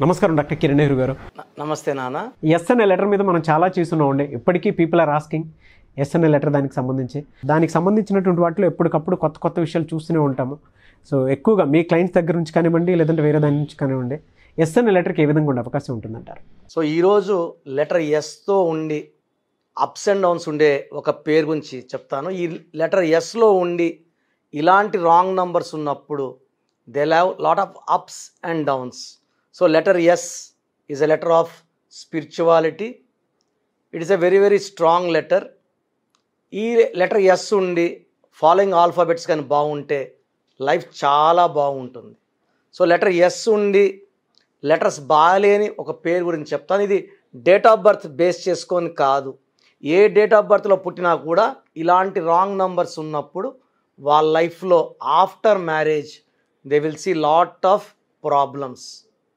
నమస్కారం డాక్టర్ కిరణ్ నెహ్రూ గారు. నమస్తే నాన్న. ఎస్ అనే లెటర్ మీద మనం చాలా చూస్తున్నామండి. ఇప్పటికీ పీపుల్ ఆర్ ఆస్కింగ్ ఎస్ అనే లెటర్ దానికి సంబంధించినటువంటి వాటిలో ఎప్పటికప్పుడు కొత్త కొత్త విషయాలు చూస్తూనే ఉంటాము. సో ఎక్కువగా మీ క్లయింట్స్ దగ్గర నుంచి కానివ్వండి, లేదంటే వేరే దాని నుంచి కానివ్వండి, ఎస్ అనే లెటర్కి ఏ విధంగా ఉండే అవకాశం ఉంటుందంటారు? సో ఈరోజు లెటర్ ఎస్తో ఉండి అప్స్ అండ్ డౌన్స్ ఉండే ఒక పేరు గురించి చెప్తాను. ఈ లెటర్ ఎస్లో ఉండి ఇలాంటి రాంగ్ నంబర్స్ ఉన్నప్పుడు they have lot of ups and downs. So letter yes is a letter of spirituality. It is a very very strong letter. ఈ లెటర్ ఎస్ ఉండి ఫాలోయింగ్ ఆల్ఫాబెట్స్ కానీ బాగుంటే లైఫ్ చాలా బాగుంటుంది. సో లెటర్ ఎస్ ఉండి letters బాగాలేని ఒక పేరు గురించి చెప్తాను. ఇది డేట్ ఆఫ్ బర్త్ బేస్ చేసుకొని కాదు. ఏ డేట్ ఆఫ్ బర్త్లో పుట్టినా కూడా ఇలాంటి రాంగ్ నంబర్స్ ఉన్నప్పుడు వాళ్ళ లైఫ్లో after marriage they will see lot of problems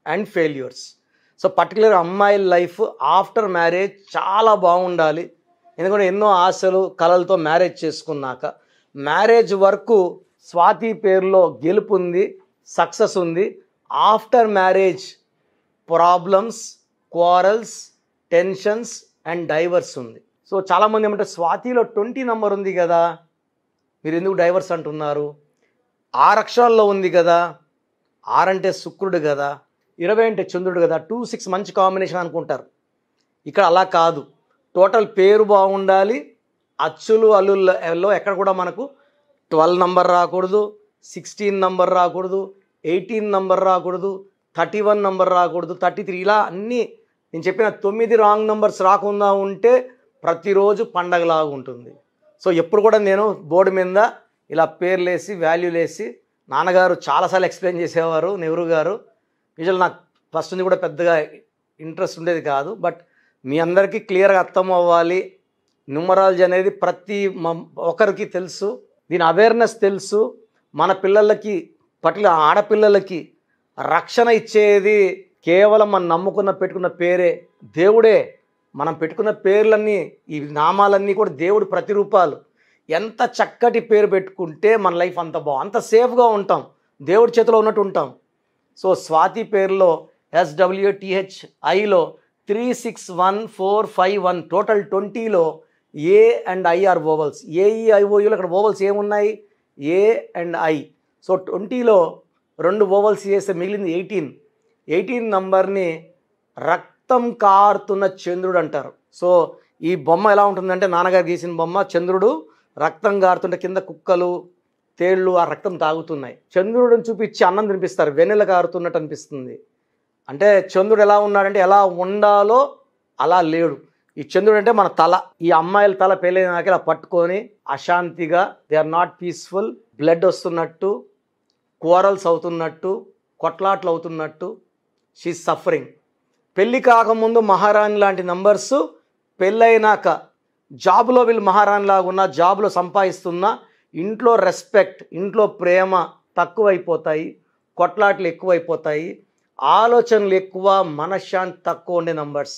and failures. So particular అమ్మాయిల లైఫ్ ఆఫ్టర్ మ్యారేజ్ చాలా బాగుండాలి. ఎందుకంటే ఎన్నో ఆశలు కలలతో మ్యారేజ్ చేసుకున్నాక మ్యారేజ్ వరకు స్వాతి పేరులో గెలుపు ఉంది, సక్సెస్ ఉంది. After marriage problems, quarrels, tensions and diverse ఉంది. సో చాలామంది ఏమంటే స్వాతిలో 20 నంబర్ ఉంది కదా, మీరు ఎందుకు డైవర్స్ అంటున్నారు? 6 అక్షరాల్లో ఉంది కదా, 6 అంటే శుక్రుడు కదా, 20 అంటే చంద్రుడు కదా, 2, 6 మంచి కాంబినేషన్ అనుకుంటారు. ఇక్కడ అలా కాదు. టోటల్ పేరు బాగుండాలి. అచ్చులు అల్లుల్లో ఎక్కడ కూడా మనకు 12 నంబర్ రాకూడదు, 16 నంబర్ రాకూడదు, 18 నంబర్ రాకూడదు, 31 నంబర్ రాకూడదు, 33, ఇలా అన్నీ నేను చెప్పిన 9 రాంగ్ నంబర్స్ రాకుండా ఉంటే ప్రతిరోజు పండగలాగా ఉంటుంది. సో ఎప్పుడు కూడా నేను బోర్డు మీద ఇలా పేర్లేసి వాల్యూలేసి నాన్నగారు చాలాసార్లు ఎక్స్ప్లెయిన్ చేసేవారు, నెహ్రూ గారు. యూజువల్ నాకు ఫస్ట్ నుంచి కూడా పెద్దగా ఇంట్రెస్ట్ ఉండేది కాదు. బట్ మీ అందరికీ క్లియర్గా అర్థం అవ్వాలి. న్యూమరాలజీ అనేది ప్రతి ఒక్కరికి తెలుసు, దీని అవేర్నెస్ తెలుసు. మన పిల్లలకి, పర్టికులర్ ఆడపిల్లలకి రక్షణ ఇచ్చేది కేవలం మనం నమ్ముకున్న పెట్టుకున్న పేరే, దేవుడే. మనం పెట్టుకున్న పేర్లన్నీ, ఈ నామాలన్నీ కూడా దేవుడి ప్రతిరూపాలు. ఎంత చక్కటి పేరు పెట్టుకుంటే మన లైఫ్ అంత సేఫ్గా ఉంటాం, దేవుడి చేతిలో ఉన్నట్టు ఉంటాం. సో స్వాతి పేరులో SWTHIలో 361451, టోటల్ 20లో A and I are vowels. AEIOUలో ఇక్కడ ఓవల్స్ ఏమున్నాయి? A and I. సో 20లో 2 ఓవల్స్ చేస్తే మిగిలింది 18 నంబర్ని రక్తం కారుతున్న చంద్రుడు అంటారు. సో ఈ బొమ్మ ఎలా ఉంటుందంటే, నాన్నగారు గీసిన బొమ్మ, చంద్రుడు రక్తం కారుతుంటే కింద కుక్కలు, తేళ్ళు ఆ రక్తం తాగుతున్నాయి. చంద్రుడిని చూపించి అన్నం తినిపిస్తారు, వెన్నెల కారుతున్నట్టు అనిపిస్తుంది. అంటే చంద్రుడు ఎలా ఉన్నాడంటే ఎలా ఉండాలో అలా లేడు. ఈ చంద్రుడు అంటే మన తల. ఈ అమ్మాయిల తల పెళ్ళైనాక ఇలా పట్టుకొని అశాంతిగా, they are not peaceful, blood వస్తున్నట్టు, క్వారల్స్ అవుతున్నట్టు, కొట్లాట్లు అవుతున్నట్టు, షీ సఫరింగ్. పెళ్ళి కాకముందు మహారాణి లాంటి నంబర్స్, పెళ్ళైనాక జాబ్లో వీళ్ళు మహారాణి లాగా ఉన్న, జాబ్లో సంపాదిస్తున్నా ఇంట్లో రెస్పెక్ట్, ఇంట్లో ప్రేమ తక్కువైపోతాయి, కొట్లాట్లు ఎక్కువైపోతాయి, ఆలోచనలు ఎక్కువ, మనశ్శాంతి తక్కువ ఉండే నంబర్స్.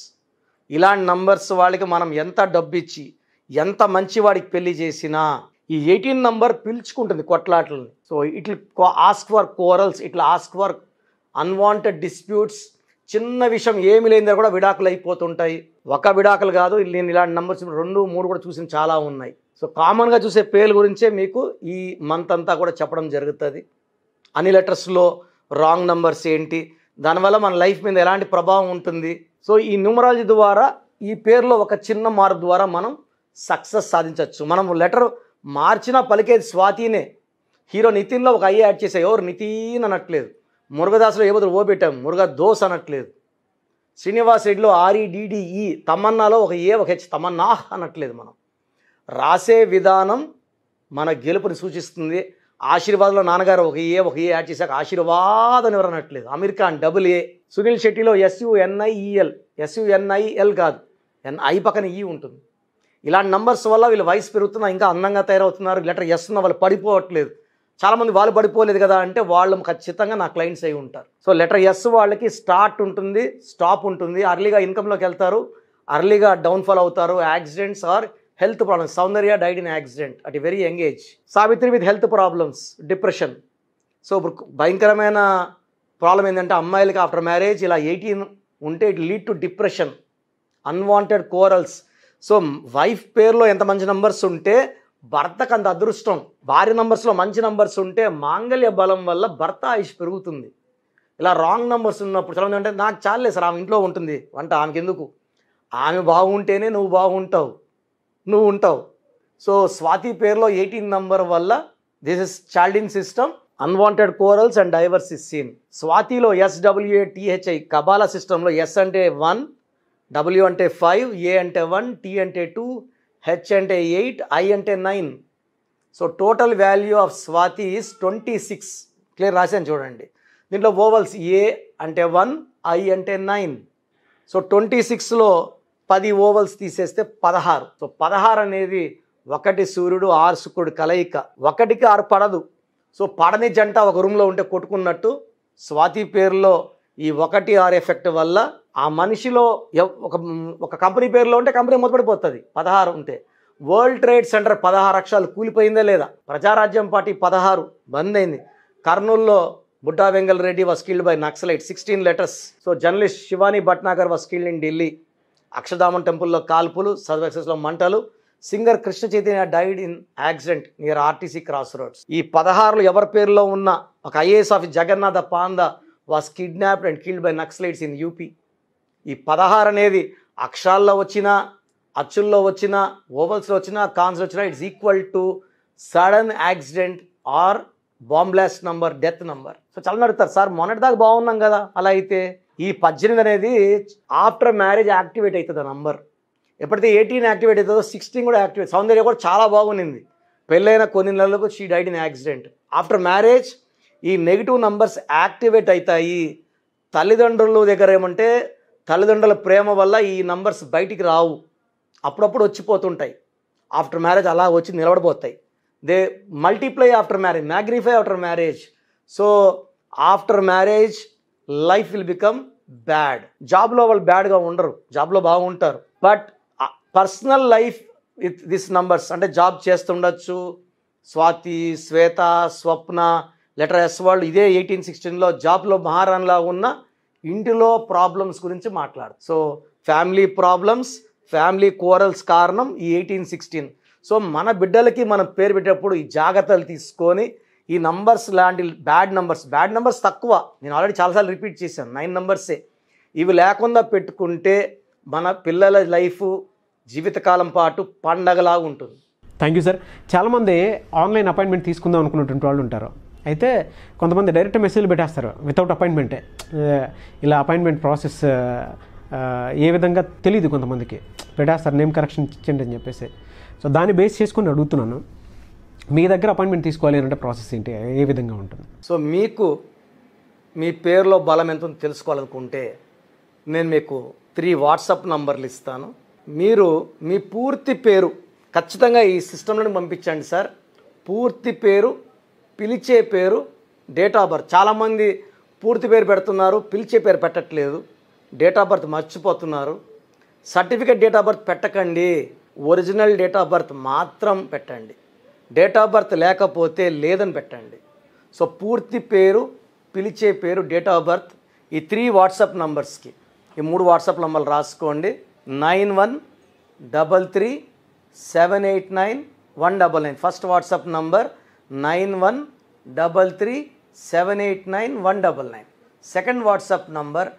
ఇలాంటి నంబర్స్ వాళ్ళకి మనం ఎంత డబ్బు ఇచ్చి, ఎంత మంచి వాడికి పెళ్లి చేసినా ఈ 18 నంబర్ పిలుచుకుంటుంది కొట్లాట్లని. సో ఇట్లా ఆస్క్ ఫర్ కోరల్స్, ఇట్లా ఆస్క్ ఫర్ అన్వాంటెడ్ డిస్ప్యూట్స్. చిన్న విషయం ఏమి లేనిదా కూడా విడాకులు అయిపోతుంటాయి. ఒక విడాకులు కాదు, నేను ఇలాంటి నంబర్స్ 2, 3 కూడా చూసిన చాలా ఉన్నాయి. సో కామన్గా చూసే పేర్ల గురించే మీకు ఈ మంత్ అంతా కూడా చెప్పడం జరుగుతుంది. అన్ని లెటర్స్లో రాంగ్ నంబర్స్ ఏంటి, దానివల్ల మన లైఫ్ మీద ఎలాంటి ప్రభావం ఉంటుంది. సో ఈ న్యూమరాలజీ ద్వారా, ఈ పేరులో ఒక చిన్న మార్పు ద్వారా మనం సక్సెస్ సాధించవచ్చు. మనం లెటర్ మార్చినా పలికేది స్వాతినే. హీరో నితిన్లో ఒక ఐ యాడ్ చేసే, ఎవరు నితిన్ అనట్లేదు. మురుగదాసులో ఏ బదులు ఓ పెట్టాం, మురుగా దోస్ అనట్లేదు. శ్రీనివాస్ రెడ్డిలో REDDE, తమన్నాలో ఒక ఏ ఒక హెచ్, తమన్నా అనట్లేదు. మనం రాసే విధానం మన గెలుపుని సూచిస్తుంది. ఆశీర్వాద్లో నాన్నగారు ఒక ఏ యాడ్ చేశాక ఆశీర్వాద్ అని ఎవరు అనట్లేదు. అమీర్ ఖాన్ AA. సునీల్ శెట్టిలో SUNIL కాదు, NI పక్కన ఈ ఉంటుంది. ఇలాంటి నంబర్స్ వల్ల వీళ్ళు వయసు పెరుగుతున్నా ఇంకా అందంగా తయారవుతున్నారు. లెటర్ ఎస్ ఉన్న వాళ్ళు పడిపోవట్లేదు. చాలామంది వాళ్ళు పడిపోలేదు కదా అంటే వాళ్ళు ఖచ్చితంగా నా క్లయింట్స్ అయి ఉంటారు. సో లెటర్ ఎస్ వాళ్ళకి స్టార్ట్ ఉంటుంది, స్టాప్ ఉంటుంది. అర్లీగా ఇన్కమ్లోకి వెళ్తారు, అర్లీగా డౌన్ఫాల్ అవుతారు. Accidents or health problems. Soundarya died in accident at very young age. Savitri with health problems, depression. So ఇప్పుడు భయంకరమైన ప్రాబ్లం ఏంటంటే అమ్మాయిలకి ఆఫ్టర్ మ్యారేజ్ ఇలా 18 ఉంటే it lead to depression, unwanted corals. So wife పేరులో ఎంత మంచి నంబర్స్ ఉంటే భర్తకు అంత అదృష్టం. భార్య నంబర్స్లో మంచి నంబర్స్ ఉంటే మాంగళ్య బలం వల్ల భర్త ఆయుష్ పెరుగుతుంది. ఇలా రాంగ్ నంబర్స్ ఉన్నప్పుడు చాలా మంది అంటే నాకు చాలే సార్, ఆమె ఇంట్లో ఉంటుంది వంట, ఆమెకి ఎందుకు, ఆమె బాగుంటేనే నువ్వు బాగుంటావు, నువ్వు ఉంటావు. సో స్వాతి పేరులో 18 నంబర్ వల్ల this is Chaldean system, unwanted quarrels and divorce is seen. స్వాతిలో SWATHI కబాలా సిస్టంలో ఎస్ అంటే 1, W అంటే 5, A అంటే 1, T అంటే 2, H అంటే 8, I అంటే 9. So total value of Swathi is 26. Clear రాశాను చూడండి. దీంట్లో ఓవల్స్ A అంటే 1, I అంటే 9. సో 26లో 10 ఓవల్స్ తీసేస్తే 16. సో 16 అనేది 1 సూర్యుడు 6 శుక్రుడు కలయిక. 1కి 6 పడదు. సో పడని జంట ఒక రూమ్లో ఉంటే కొట్టుకున్నట్టు స్వాతి పేరులో ఈ 1, 6 ఎఫెక్ట్ వల్ల ఆ మనిషిలో ఒక కంపెనీ పేరులో ఉంటే కంపెనీ మూతపడిపోతుంది 16 ఉంటే. వరల్డ్ ట్రేడ్ సెంటర్ 16 అక్షరాలు కూలిపోయిందే లేదా? ప్రజారాజ్యం పార్టీ 16 బంద్ అయింది. కర్నూల్లో Budda Vengal Reddy was killed by naxalite 16 letters. So journalist Shivani Bhatnagar was killed in Delhi. అక్షరధామన్ టెంపుల్లో కాల్పులు, సదర్ ఎక్సెస్లో మంటలు. Singer Krishna Chaitanya died in accident near RTC cross roads. ఈ 16 ఎవరి పేరులో ఉన్న ఒక IAS officer Jagannatha Panda was kidnapped and killed by naxalites in UP. ఈ 16 అనేది అక్షరాల్లో వచ్చినా, అచ్చుల్లో వచ్చినా, ఓవల్స్లో వచ్చినా, కాన్స్లో వచ్చినా it's equal to sudden accident or bomb blast number, death number. So చాలా అడుగుతారు సార్ మొన్నటిదాకా బాగున్నాం కదా, అలా అయితే ఈ 18 అనేది ఆఫ్టర్ మ్యారేజ్ యాక్టివేట్ అవుతుంది ఆ నంబర్. ఎప్పుడైతే 18 యాక్టివేట్ అవుతుందో 16 కూడా యాక్టివేట్. సౌందర్య కూడా చాలా బాగుంది, పెళ్ళైన కొన్ని నెలలకు she died in accident. After marriage ఈ నెగిటివ్ నంబర్స్ యాక్టివేట్ అవుతాయి. తల్లిదండ్రుల దగ్గర ఏమంటే తల్లిదండ్రుల ప్రేమ వల్ల ఈ నంబర్స్ బయటికి రావు, అప్పుడప్పుడు వచ్చిపోతుంటాయి. ఆఫ్టర్ మ్యారేజ్ అలా వచ్చి నిలబడిపోతాయి. They multiply after marriage, magnify after marriage. So after marriage life will become bad. జాబ్లో వాళ్ళు బ్యాడ్గా ఉండరు, జాబ్లో బాగుంటారు. But personal life with this numbers అంటే జాబ్ చేస్తుండొచ్చు. స్వాతి, శ్వేత, స్వప్న, లెటర్ S వాళ్ళు ఇదే 1816లో జాబ్లో మహారాణిలా ఉన్న ఇంటిలో ప్రాబ్లమ్స్ గురించి మాట్లాడు. So family problems, family corals కారణం ఈ 1816. సో మన బిడ్డలకి మనం పేరు పెట్టేటప్పుడు ఈ జాగ్రత్తలు తీసుకొని ఈ నంబర్స్ లాంటి బ్యాడ్ నంబర్స్ తక్కువ, నేను ఆల్రెడీ చాలాసార్లు రిపీట్ చేశాను, 9 నంబర్సే. ఇవి లేకుండా పెట్టుకుంటే మన పిల్లల లైఫ్ జీవితకాలం పాటు పండగలాగా ఉంటుంది. Thank you sir. చాలామంది ఆన్లైన్ అపాయింట్మెంట్ తీసుకుందాం అనుకున్నటువంటి వాళ్ళు ఉంటారు. అయితే కొంతమంది డైరెక్ట్ మెసేజ్లు పెట్టేస్తారు వితౌట్ అపాయింట్మెంటే. ఇలా అపాయింట్మెంట్ ప్రాసెస్ ఏ విధంగా తెలియదు, కొంతమందికి పెట్టేస్తారు నేమ్ కరెక్షన్ ఇచ్చండి అని చెప్పేసి. సో దాన్ని బేస్ చేసుకొని అడుగుతున్నాను, మీ దగ్గర అపాయింట్మెంట్ తీసుకోవాలి అంటే ప్రాసెస్ ఏంటి, ఏ విధంగా ఉంటుంది? సో మీకు మీ పేరులో బలం ఎంత తెలుసుకోవాలనుకుంటే నేను మీకు 3 వాట్సాప్ నంబర్లు ఇస్తాను. మీరు మీ పూర్తి పేరు ఖచ్చితంగా ఈ సిస్టంలోనే పంపించండి సార్. పూర్తి పేరు, పిలిచే పేరు, డేట్ ఆఫ్ బర్త్. చాలామంది పూర్తి పేరు పెడుతున్నారు, పిలిచే పేరు పెట్టట్లేదు, డేట్ ఆఫ్ బర్త్ మర్చిపోతున్నారు. సర్టిఫికేట్ డేట్ ఆఫ్ బర్త్ పెట్టకండి, ఒరిజినల్ డేట్ ఆఫ్ బర్త్ మాత్రం పెట్టండి. డేట్ ఆఫ్ బర్త్ లేకపోతే లేదని పెట్టండి. సో పూర్తి పేరు, పిలిచే పేరు, డేట్ ఆఫ్ బర్త్, ఈ 3 వాట్సాప్ నంబర్స్కి ఈ 3 వాట్సాప్ నంబర్లు రాసుకోండి. 9133789199. First WhatsApp number 9133789199. Second WhatsApp number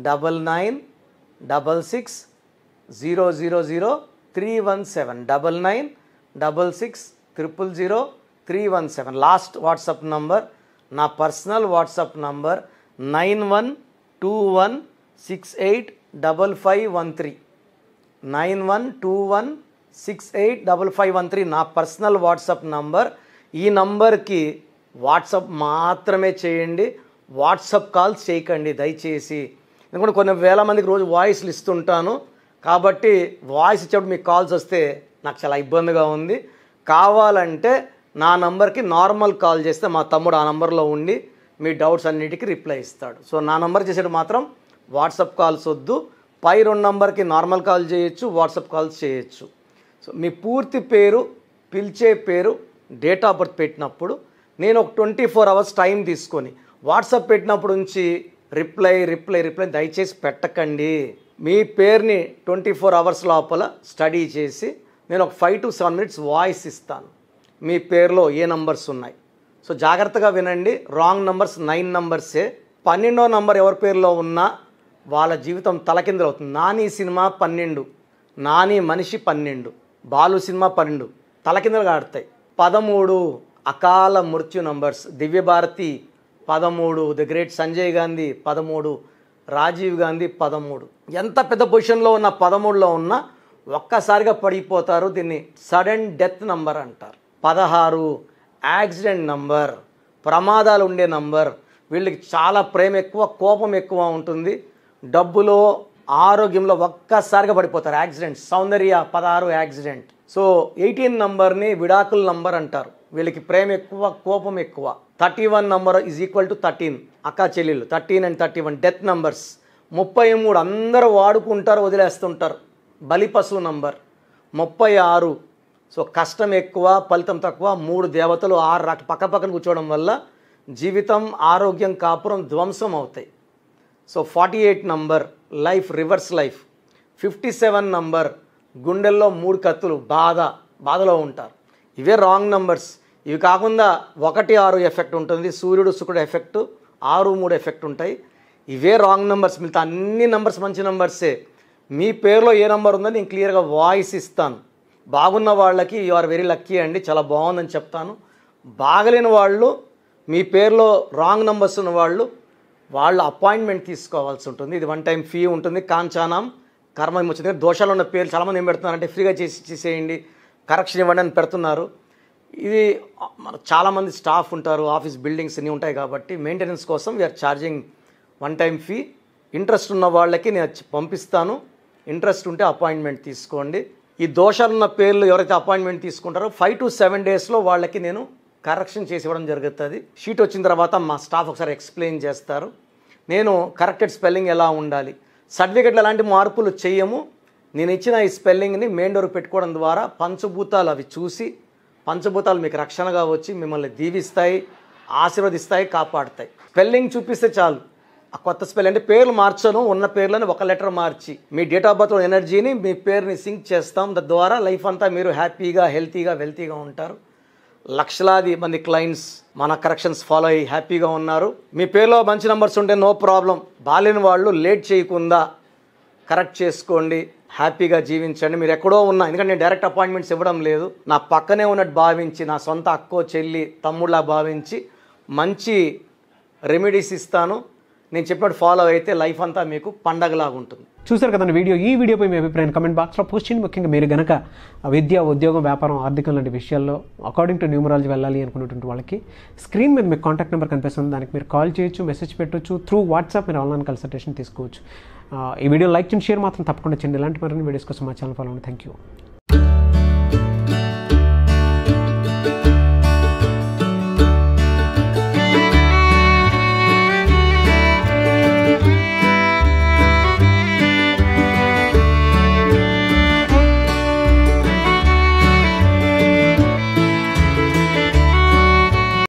9966000317. 9966000317. Last WhatsApp number నా పర్సనల్ వాట్సాప్ నంబర్ 9121685513. 9121685513 నా పర్సనల్ వాట్సాప్ నంబర్. ఈ నంబర్కి వాట్సాప్ మాత్రమే చేయండి, వాట్సాప్ కాల్స్ చేయకండి దయచేసి. ఎందుకంటే కొన్ని వేల మందికి రోజు వాయిస్లు ఇస్తుంటాను, కాబట్టి వాయిస్ ఇచ్చేప్పుడు మీకు కాల్స్ వస్తే నాకు చాలా ఇబ్బందిగా ఉంది. కావాలంటే నా నంబర్కి నార్మల్ కాల్ చేస్తే మా తమ్ముడు ఆ నంబర్లో ఉండి మీ డౌట్స్ అన్నిటికీ రిప్లై ఇస్తాడు. సో నా నంబర్ చేసేటప్పుడు మాత్రం వాట్సాప్ కాల్స్ వద్దు. పై 2 నంబర్కి నార్మల్ కాల్ చేయొచ్చు, వాట్సాప్ కాల్స్ చేయొచ్చు. సో మీ పూర్తి పేరు, పిలిచే పేరు, డేట్ ఆఫ్ బర్త్ పెట్టినప్పుడు నేను ఒక 24 hours టైం తీసుకొని వాట్సాప్ పెట్టినప్పుడు నుంచి రిప్లై దయచేసి పెట్టకండి. మీ పేరుని 24 అవర్స్ లోపల స్టడీ చేసి నేను ఒక 5 to 7 minutes వాయిస్ ఇస్తాను. మీ పేరులో ఏ నంబర్స్ ఉన్నాయి. సో జాగ్రత్తగా వినండి. Wrong numbers 9 నంబర్సే. 12వ నంబర్ ఎవరి పేరులో ఉన్నా వాళ్ళ జీవితం తలకిందులవుతుంది. నాని సినిమా 12, నాని మనిషి 12, బాలు సినిమా 12 తలకిందులుగా ఆడతాయి. 13 అకాల మృత్యు numbers. Divya Bharti 13, the great Sanjay Gandhi 13, Rajiv Gandhi 13. ఎంత పెద్ద పొజిషన్లో ఉన్న 13లో ఉన్న ఒక్కసారిగా పడిపోతారు. దీన్ని సడన్ డెత్ నంబర్ అంటారు. 16 యాక్సిడెంట్ నంబర్, ప్రమాదాలు ఉండే నంబర్. వీళ్ళకి చాలా ప్రేమ ఎక్కువ, కోపం ఎక్కువ ఉంటుంది. డబ్బులో ఆరోగ్యంలో ఒక్కసారిగా పడిపోతారు. యాక్సిడెంట్. సౌందర్య 16 యాక్సిడెంట్. సో 18 నంబర్ని విడాకుల నంబర్ అంటారు. వీళ్ళకి ప్రేమ ఎక్కువ, కోపం ఎక్కువ. 31 నంబర్ ఈజ్ ఈక్వల్ టు 13 అక్కా చెల్లెళ్ళు. 13 and 31 డెత్ నంబర్స్. 33 అందరూ వాడుకుంటారు, వదిలేస్తుంటారు. బలి పశువు నంబర్. 36 సో కష్టం ఎక్కువ, ఫలితం తక్కువ. 3 దేవతలు 6 పక్క పక్కన కూర్చోవడం వల్ల జీవితం, ఆరోగ్యం, కాపురం ధ్వంసం అవుతాయి. So 48 number life, reverse life. 57 number గుండెల్లో 3 కత్తులు, బాధలో ఉంటారు. ఇవే రాంగ్ నంబర్స్. ఇవి కాకుండా 1, 6 ఎఫెక్ట్ ఉంటుంది. సూర్యుడు శుక్రుడు ఎఫెక్ట్ 6, 3 ఎఫెక్ట్ ఉంటాయి. ఇవే రాంగ్ నంబర్స్. మిగతా అన్ని నంబర్స్ మంచి నంబర్సే. మీ పేరులో ఏ నంబర్ ఉందో నేను క్లియర్గా వాయిస్ ఇస్తాను. బాగున్న వాళ్ళకి యు ఆర్ వెరీ లక్కీ అండి, చాలా బాగుందని చెప్తాను. బాగలేని వాళ్ళు, మీ పేరులో రాంగ్ నంబర్స్ ఉన్న వాళ్ళు అపాయింట్మెంట్ తీసుకోవాల్సి ఉంటుంది. ఇది 1 time ఫీ ఉంటుంది. కాంచానం కర్మ విమోచన. దోషాలు ఉన్న పేర్లు చాలామంది ఏం పెడుతున్నారంటే ఫ్రీగా చేసేయండి, కరెక్షన్ ఇవ్వండి అని పెడుతున్నారు. ఇది చాలామంది స్టాఫ్ ఉంటారు, ఆఫీస్ బిల్డింగ్స్ అన్నీ ఉంటాయి కాబట్టి మెయింటెనెన్స్ కోసం we are charging 1 time fee. Interest ఉన్న వాళ్ళకి నేను పంపిస్తాను. ఇంట్రెస్ట్ ఉంటే అపాయింట్మెంట్ తీసుకోండి. ఈ దోషాలున్న పేర్లు ఎవరైతే అపాయింట్మెంట్ తీసుకుంటారో 5 to 7 daysలో వాళ్ళకి నేను కరెక్షన్ చేసి ఇవ్వడం జరుగుతుంది. షీట్ వచ్చిన తర్వాత మా స్టాఫ్ ఒకసారి ఎక్స్ప్లెయిన్ చేస్తారు. నేను కరెక్టెడ్ స్పెల్లింగ్ ఎలా ఉండాలి, సర్టిఫికెట్లు ఎలాంటి మార్పులు చేయము. నేను ఇచ్చిన ఈ స్పెల్లింగ్ని మెయిన్ డోర్ పెట్టుకోవడం ద్వారా పంచభూతాలు అవి చూసి, పంచభూతాలు మీకు రక్షణగా వచ్చి మిమ్మల్ని దీవిస్తాయి, ఆశీర్వదిస్తాయి, కాపాడుతాయి. స్పెల్లింగ్ చూపిస్తే చాలు. ఆ కొత్త స్పెల్లింగ్ అంటే పేర్లు మార్చను, ఉన్న పేర్లను ఒక letter March me date of birth ఎనర్జీని మీ పేరుని సింక్ చేస్తాం. తద్వారా లైఫ్ అంతా మీరు హ్యాపీగా, హెల్తీగా, వెల్తీగా ఉంటారు. లక్షలాది మంది క్లయింట్స్ మన కరెక్షన్స్ ఫాలో అయ్యి హ్యాపీగా ఉన్నారు. మీ పేరులో మంచి నెంబర్స్ ఉంటే నో ప్రాబ్లం. బాలేని వాళ్ళు లేట్ చేయకుండా కరెక్ట్ చేసుకోండి, హ్యాపీగా జీవించండి. మీరు ఎక్కడో ఉన్నా, ఎందుకంటే నేను డైరెక్ట్ అపాయింట్మెంట్స్ ఇవ్వడం లేదు, నా పక్కనే ఉన్నట్టు భావించి, నా సొంత అక్కో చెల్లి తమ్ముళ్ళ భావించి మంచి రెమెడీస్ ఇస్తాను. నేను చెప్పినట్టు ఫాలో అయితే లైఫ్ అంతా మీకు పండగలాగా ఉంటుంది. చూసారు కదండి వీడియో. ఈ వీడియోపై మీ అభిప్రాయం కమెంట్ బాక్స్లో పోస్ట్ చేయండి. ముఖ్యంగా మీరు కనుక విద్య, ఉద్యోగం, వ్యాపారం, ఆర్థికం లాంటి విషయాల్లో అకార్డింగ్ టు న్యూమరాలజీ వెళ్ళాలి అనుకున్నటువంటి వాళ్ళకి స్క్రీన్ మీద మీకు కాంటాక్ట్ నెంబర్ కనిపిస్తుంది. దానికి మీరు కాల్ చేయొచ్చు, మెసేజ్ పెట్టవచ్చు. త్రూ వాట్సాప్ మీరు ఆన్లైన్ కన్సల్టేషన్ తీసుకోవచ్చు. ఈ వీడియో లైక్ చేయండి, షేర్ మాత్రం తప్పకుండా చేయండి. ఇలాంటి మరిన్ని వీడియోస్ కోసం మా ఛానల్ ఫాలో అవ్వండి. Thank you.